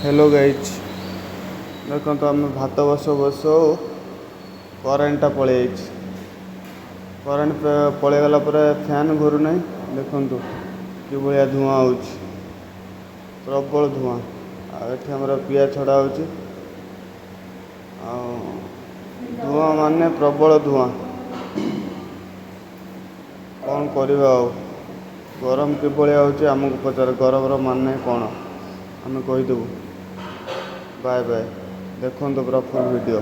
Hello guys देखो तो आम भात बसो करेन्टा पलि करेन्ट पलैगला फैन घूरू ना देखु कि भाया धूआं हो प्रबल धूआं आमर पिया छड़ा हो धूआं माने प्रबल धूआं कौन करवा गरम कि आमको पचार गरम माने कौन आम कहीदेबू बाय बाय देखो पूरा फुल वीडियो।